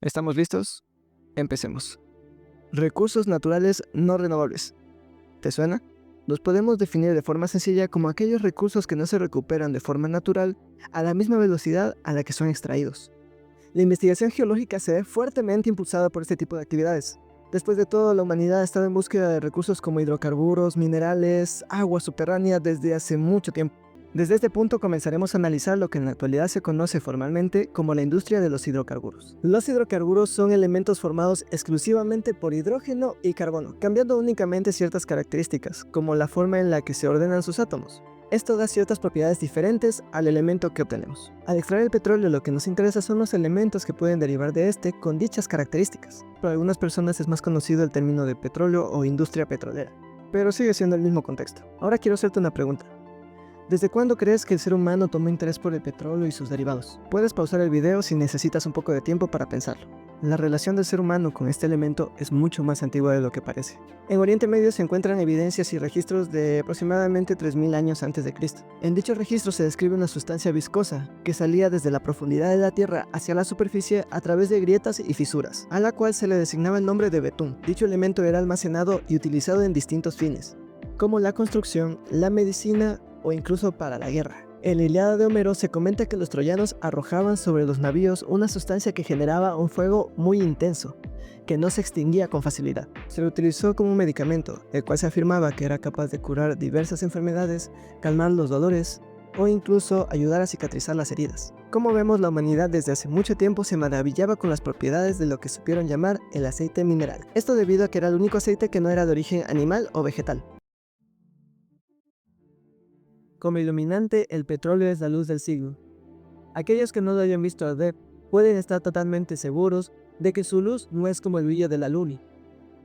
¿Estamos listos? Empecemos. Recursos naturales no renovables. ¿Te suena? Los podemos definir de forma sencilla como aquellos recursos que no se recuperan de forma natural a la misma velocidad a la que son extraídos. La investigación geológica se ve fuertemente impulsada por este tipo de actividades. Después de todo, la humanidad ha estado en búsqueda de recursos como hidrocarburos, minerales, agua subterránea desde hace mucho tiempo. Desde este punto comenzaremos a analizar lo que en la actualidad se conoce formalmente como la industria de los hidrocarburos. Los hidrocarburos son elementos formados exclusivamente por hidrógeno y carbono, cambiando únicamente ciertas características, como la forma en la que se ordenan sus átomos. Esto da ciertas propiedades diferentes al elemento que obtenemos. Al extraer el petróleo, lo que nos interesa son los elementos que pueden derivar de este con dichas características. Para algunas personas es más conocido el término de petróleo o industria petrolera, pero sigue siendo el mismo contexto. Ahora quiero hacerte una pregunta. ¿Desde cuándo crees que el ser humano tomó interés por el petróleo y sus derivados? Puedes pausar el video si necesitas un poco de tiempo para pensarlo. La relación del ser humano con este elemento es mucho más antigua de lo que parece. En Oriente Medio se encuentran evidencias y registros de aproximadamente 3000 años antes de Cristo. En dichos registros se describe una sustancia viscosa que salía desde la profundidad de la tierra hacia la superficie a través de grietas y fisuras, a la cual se le designaba el nombre de betún. Dicho elemento era almacenado y utilizado en distintos fines, como la construcción, la medicina o incluso para la guerra. En la Ilíada de Homero se comenta que los troyanos arrojaban sobre los navíos una sustancia que generaba un fuego muy intenso, que no se extinguía con facilidad. Se lo utilizó como un medicamento, el cual se afirmaba que era capaz de curar diversas enfermedades, calmar los dolores o incluso ayudar a cicatrizar las heridas. Como vemos, la humanidad desde hace mucho tiempo se maravillaba con las propiedades de lo que supieron llamar el aceite mineral. Esto debido a que era el único aceite que no era de origen animal o vegetal. Como iluminante, el petróleo es la luz del siglo. Aquellos que no lo hayan visto arder pueden estar totalmente seguros de que su luz no es como el brillo de la luna,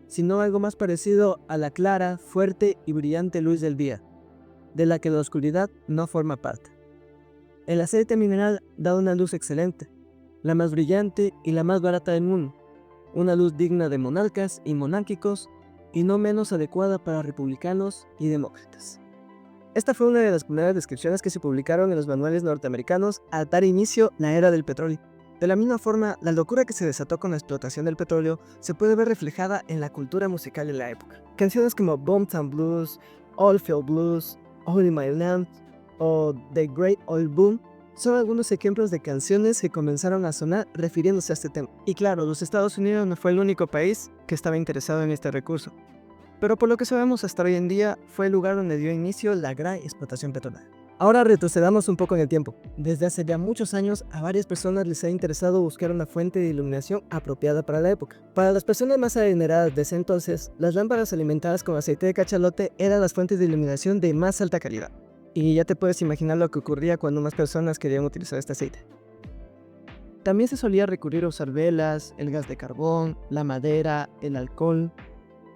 sino algo más parecido a la clara, fuerte y brillante luz del día, de la que la oscuridad no forma parte. El aceite mineral da una luz excelente, la más brillante y la más barata del mundo, una luz digna de monarcas y monárquicos y no menos adecuada para republicanos y demócratas. Esta fue una de las primeras descripciones que se publicaron en los manuales norteamericanos al dar inicio la era del petróleo. De la misma forma, la locura que se desató con la explotación del petróleo se puede ver reflejada en la cultura musical de la época. Canciones como Boomtown Blues, Oilfield Blues, All in My Land o The Great Oil Boom son algunos ejemplos de canciones que comenzaron a sonar refiriéndose a este tema. Y claro, los Estados Unidos no fue el único país que estaba interesado en este recurso, pero por lo que sabemos hasta hoy en día fue el lugar donde dio inicio la gran explotación petrolera. Ahora retrocedamos un poco en el tiempo. Desde hace ya muchos años a varias personas les ha interesado buscar una fuente de iluminación apropiada para la época. Para las personas más adineradas de ese entonces, las lámparas alimentadas con aceite de cachalote eran las fuentes de iluminación de más alta calidad. Y ya te puedes imaginar lo que ocurría cuando más personas querían utilizar este aceite. También se solía recurrir a usar velas, el gas de carbón, la madera, el alcohol,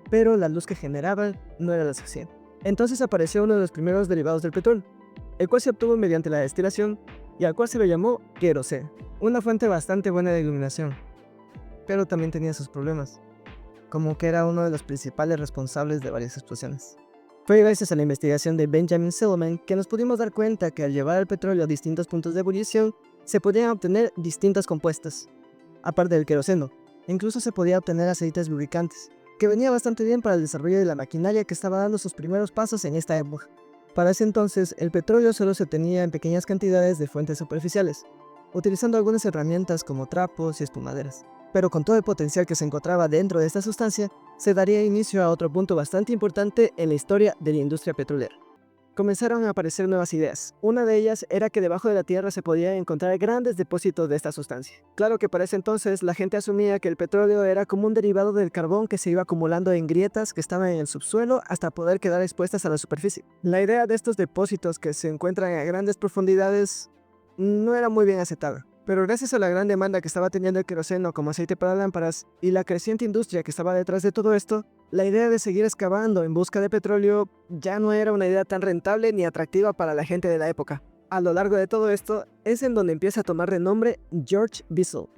pero la luz que generaban no era la suficiente. Entonces apareció uno de los primeros derivados del petróleo, el cual se obtuvo mediante la destilación y al cual se le llamó queroseno, una fuente bastante buena de iluminación, pero también tenía sus problemas, como que era uno de los principales responsables de varias explosiones. Fue gracias a la investigación de Benjamin Silverman que nos pudimos dar cuenta que al llevar el petróleo a distintos puntos de ebullición se podían obtener distintos compuestos, aparte del queroseno. Incluso se podía obtener aceites lubricantes, que venía bastante bien para el desarrollo de la maquinaria que estaba dando sus primeros pasos en esta época. Para ese entonces, el petróleo solo se obtenía en pequeñas cantidades de fuentes superficiales, utilizando algunas herramientas como trapos y espumaderas. Pero con todo el potencial que se encontraba dentro de esta sustancia, se daría inicio a otro punto bastante importante en la historia de la industria petrolera. Comenzaron a aparecer nuevas ideas. Una de ellas era que debajo de la tierra se podían encontrar grandes depósitos de esta sustancia. Claro que para ese entonces la gente asumía que el petróleo era como un derivado del carbón que se iba acumulando en grietas que estaban en el subsuelo hasta poder quedar expuestas a la superficie. La idea de estos depósitos que se encuentran a grandes profundidades no era muy bien aceptada. Pero gracias a la gran demanda que estaba teniendo el queroseno como aceite para lámparas y la creciente industria que estaba detrás de todo esto, la idea de seguir excavando en busca de petróleo ya no era una idea tan rentable ni atractiva para la gente de la época. A lo largo de todo esto es en donde empieza a tomar renombre George Bissell,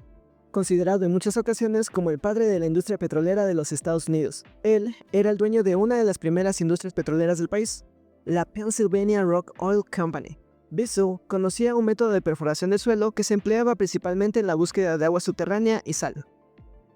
considerado en muchas ocasiones como el padre de la industria petrolera de los Estados Unidos. Él era el dueño de una de las primeras industrias petroleras del país, la Pennsylvania Rock Oil Company, Bissell conocía un método de perforación del suelo que se empleaba principalmente en la búsqueda de agua subterránea y sal.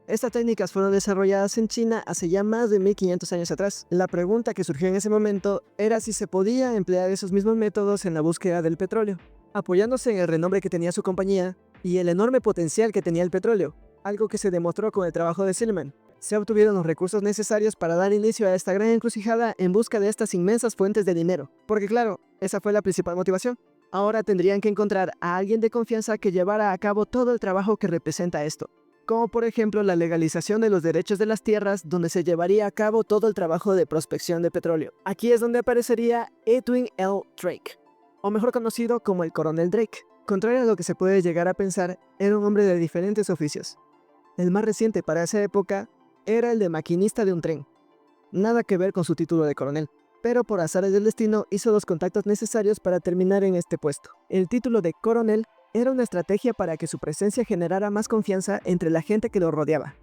Estas técnicas fueron desarrolladas en China hace ya más de 1500 años atrás. La pregunta que surgió en ese momento era si se podía emplear esos mismos métodos en la búsqueda del petróleo, apoyándose en el renombre que tenía su compañía y el enorme potencial que tenía el petróleo, algo que se demostró con el trabajo de Silverman. Se obtuvieron los recursos necesarios para dar inicio a esta gran encrucijada en busca de estas inmensas fuentes de dinero, porque claro, esa fue la principal motivación. Ahora tendrían que encontrar a alguien de confianza que llevara a cabo todo el trabajo que representa esto, como por ejemplo la legalización de los derechos de las tierras, donde se llevaría a cabo todo el trabajo de prospección de petróleo. Aquí es donde aparecería Edwin L. Drake, o mejor conocido como el Coronel Drake. Contrario a lo que se puede llegar a pensar, era un hombre de diferentes oficios. El más reciente para esa época era el de maquinista de un tren. Nada que ver con su título de coronel, pero por azares del destino hizo los contactos necesarios para terminar en este puesto. El título de coronel era una estrategia para que su presencia generara más confianza entre la gente que lo rodeaba,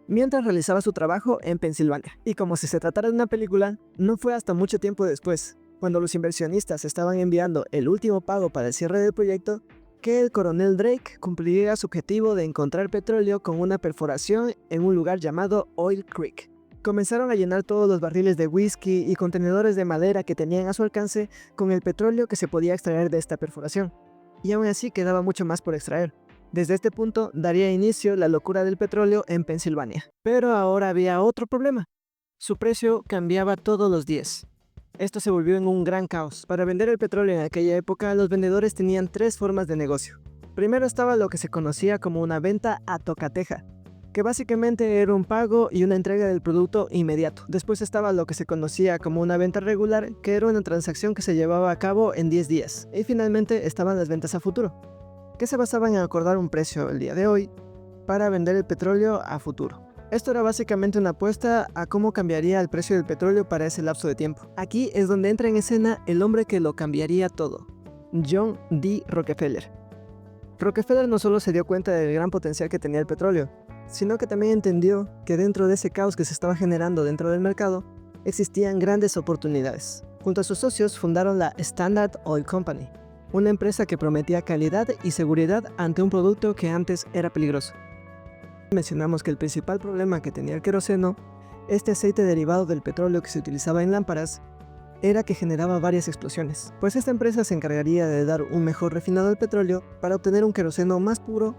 mientras realizaba su trabajo en Pensilvania. Y como si se tratara de una película, no fue hasta mucho tiempo después, cuando los inversionistas estaban enviando el último pago para el cierre del proyecto, que el coronel Drake cumpliría su objetivo de encontrar petróleo con una perforación en un lugar llamado Oil Creek. Comenzaron a llenar todos los barriles de whisky y contenedores de madera que tenían a su alcance con el petróleo que se podía extraer de esta perforación. Y aún así quedaba mucho más por extraer. Desde este punto daría inicio la locura del petróleo en Pensilvania. Pero ahora había otro problema. Su precio cambiaba todos los días. Esto se volvió en un gran caos. Para vender el petróleo en aquella época, los vendedores tenían tres formas de negocio. Primero estaba lo que se conocía como una venta a tocateja, que básicamente era un pago y una entrega del producto inmediato. Después estaba lo que se conocía como una venta regular, que era una transacción que se llevaba a cabo en 10 días. Y finalmente estaban las ventas a futuro, que se basaban en acordar un precio el día de hoy para vender el petróleo a futuro. Esto era básicamente una apuesta a cómo cambiaría el precio del petróleo para ese lapso de tiempo. Aquí es donde entra en escena el hombre que lo cambiaría todo, John D. Rockefeller. Rockefeller no solo se dio cuenta del gran potencial que tenía el petróleo, sino que también entendió que dentro de ese caos que se estaba generando dentro del mercado, existían grandes oportunidades. Junto a sus socios fundaron la Standard Oil Company, una empresa que prometía calidad y seguridad ante un producto que antes era peligroso. Mencionamos que el principal problema que tenía el queroseno, este aceite derivado del petróleo que se utilizaba en lámparas, era que generaba varias explosiones, pues esta empresa se encargaría de dar un mejor refinado al petróleo para obtener un queroseno más puro,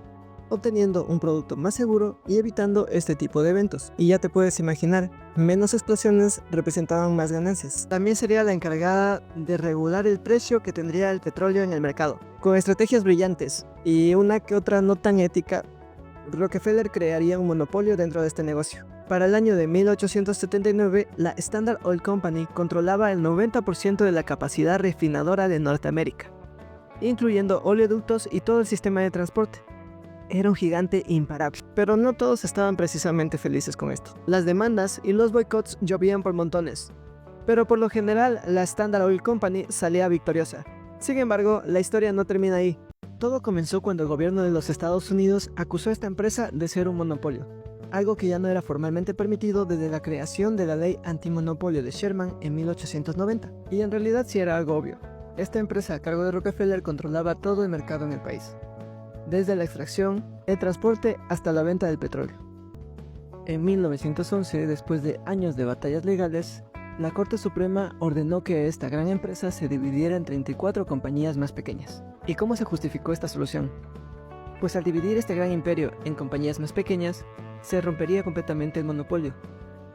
obteniendo un producto más seguro y evitando este tipo de eventos. Y ya te puedes imaginar, menos explosiones representaban más ganancias. También sería la encargada de regular el precio que tendría el petróleo en el mercado. Con estrategias brillantes y una que otra no tan ética, Rockefeller crearía un monopolio dentro de este negocio. Para el año de 1879, la Standard Oil Company controlaba el 90% de la capacidad refinadora de Norteamérica, incluyendo oleoductos y todo el sistema de transporte. Era un gigante imparable, pero no todos estaban precisamente felices con esto. Las demandas y los boicots llovían por montones, pero por lo general la Standard Oil Company salía victoriosa. Sin embargo, la historia no termina ahí. Todo comenzó cuando el gobierno de los Estados Unidos acusó a esta empresa de ser un monopolio, algo que ya no era formalmente permitido desde la creación de la ley antimonopolio de Sherman en 1890. Y en realidad sí era algo obvio. Esta empresa a cargo de Rockefeller controlaba todo el mercado en el país, desde la extracción, el transporte hasta la venta del petróleo. En 1911, después de años de batallas legales, la Corte Suprema ordenó que esta gran empresa se dividiera en 34 compañías más pequeñas. ¿Y cómo se justificó esta solución? Pues al dividir este gran imperio en compañías más pequeñas, se rompería completamente el monopolio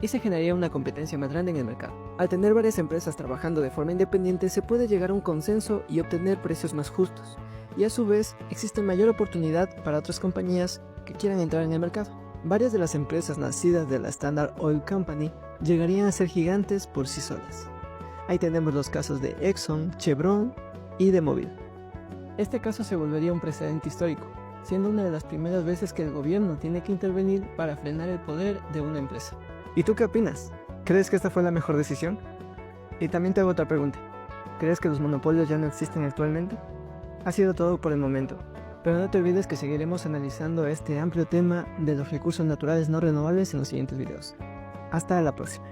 y se generaría una competencia más grande en el mercado. Al tener varias empresas trabajando de forma independiente, se puede llegar a un consenso y obtener precios más justos, y a su vez existe mayor oportunidad para otras compañías que quieran entrar en el mercado. Varias de las empresas nacidas de la Standard Oil Company llegarían a ser gigantes por sí solas. Ahí tenemos los casos de Exxon, Chevron y de Mobil. Este caso se volvería un precedente histórico, siendo una de las primeras veces que el gobierno tiene que intervenir para frenar el poder de una empresa. ¿Y tú qué opinas? ¿Crees que esta fue la mejor decisión? Y también te hago otra pregunta. ¿Crees que los monopolios ya no existen actualmente? Ha sido todo por el momento, pero no te olvides que seguiremos analizando este amplio tema de los recursos naturales no renovables en los siguientes videos. Hasta la próxima.